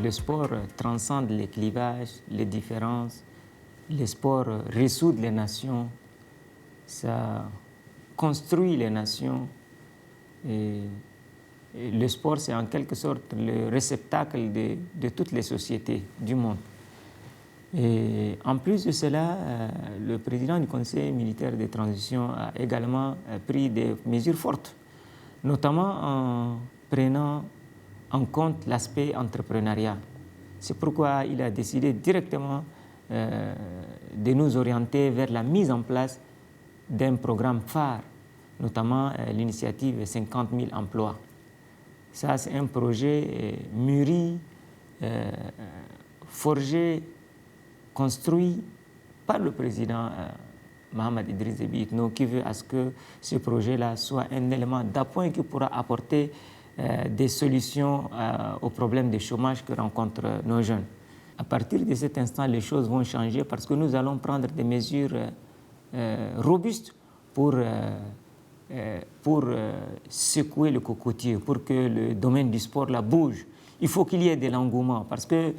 le sport transcende les clivages, les différences. Le sport ressout les nations, ça construit les nations. Et le sport, c'est en quelque sorte le réceptacle de toutes les sociétés du monde. Et en plus de cela, le président du Conseil militaire de transition a également pris des mesures fortes, notamment en prenant en compte l'aspect entrepreneuriat. C'est pourquoi il a décidé directement de nous orienter vers la mise en place d'un programme phare, notamment l'initiative 50 000 emplois. Ça, c'est un projet mûri, forgé, construit par le président Mohamed Idriss Déby Itno, qui veut à ce que ce projet-là soit un élément d'appoint qui pourra apporter des solutions aux problèmes de chômage que rencontrent nos jeunes. À partir de cet instant, les choses vont changer parce que nous allons prendre des mesures robustes pour secouer le cocotier, pour que le domaine du sport là bouge. Il faut qu'il y ait de l'engouement parce que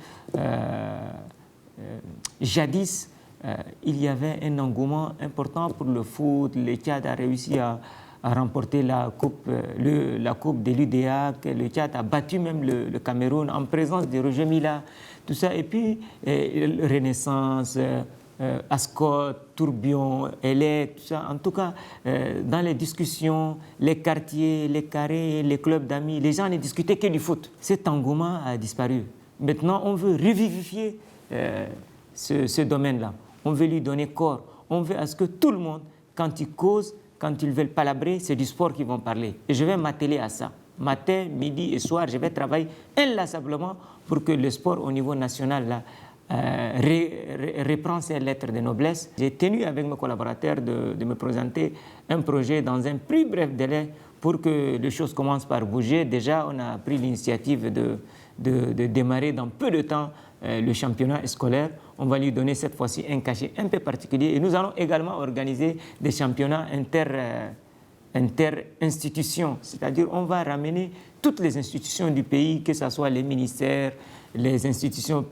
jadis, il y avait un engouement important pour le foot. Le Tchad a réussi à remporter la coupe de l'UDA. Le Tchad a battu même le Cameroun en présence de Roger Mila, tout ça. Et puis, Renaissance, Ascot, Tourbillon, LA, tout ça. En tout cas, dans les discussions, les quartiers, les carrés, les clubs d'amis, les gens ne discutaient que du foot. Cet engouement a disparu. Maintenant, on veut revivifier ce domaine-là. On veut lui donner corps. On veut à ce que tout le monde, quand ils causent, quand ils veulent palabrer, c'est du sport qu'ils vont parler. Et je vais m'atteler à ça. Matin, midi et soir, je vais travailler inlassablement pour que le sport au niveau national là, reprend ses lettres de noblesse. J'ai tenu avec mes collaborateurs de me présenter un projet dans un plus bref délai pour que les choses commencent par bouger. Déjà, on a pris l'initiative de démarrer dans peu de temps le championnat scolaire. On va lui donner cette fois-ci un cachet un peu particulier. Et nous allons également organiser des championnats inter-institutions. C'est-à-dire on va ramener toutes les institutions du pays, que ce soit les ministères, les institutions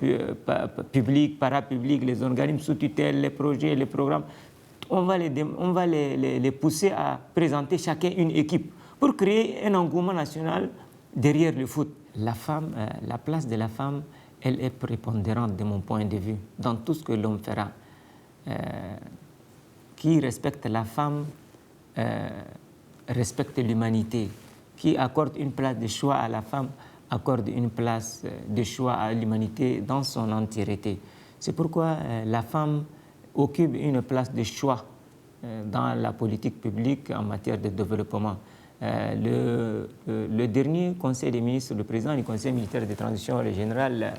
publiques, parapubliques, les organismes sous tutelle, les projets, les programmes. On va les pousser à présenter chacun une équipe pour créer un engouement national derrière le foot. La femme, la place de la femme, elle est prépondérante de mon point de vue dans tout ce que l'homme fera. Qui respecte la femme respecte l'humanité. Qui accorde une place de choix à la femme accorde une place de choix à l'humanité dans son entièreté. C'est pourquoi la femme occupe une place de choix dans la politique publique en matière de développement. Le dernier conseil des ministres, le président du conseil militaire de transition, le général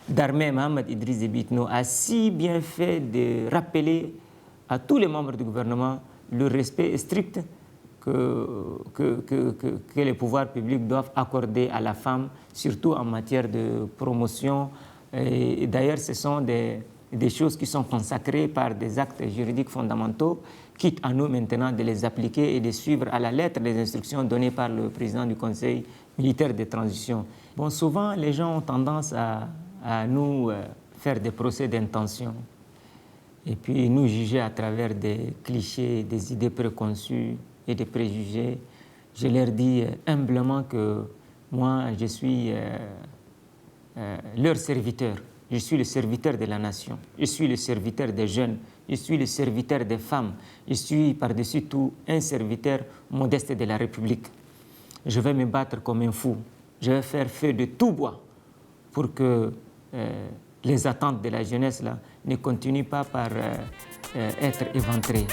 d'armée Mohamed Idriss Déby Itno, a si bien fait de rappeler à tous les membres du gouvernement le respect strict que les pouvoirs publics doivent accorder à la femme, surtout en matière de promotion. Et d'ailleurs, ce sont des choses qui sont consacrées par des actes juridiques fondamentaux, quitte à nous maintenant de les appliquer et de suivre à la lettre les instructions données par le président du Conseil militaire de transition. Bon, souvent, les gens ont tendance à nous faire des procès d'intention et puis nous juger à travers des clichés, des idées préconçues et des préjugés. Je leur dis humblement que moi, je suis leur serviteur. Je suis le serviteur de la nation. Je suis le serviteur des jeunes. Je suis le serviteur des femmes. Je suis par-dessus tout un serviteur modeste de la République. Je vais me battre comme un fou. Je vais faire feu de tout bois pour que les attentes de la jeunesse là, ne continuent pas par être éventrées.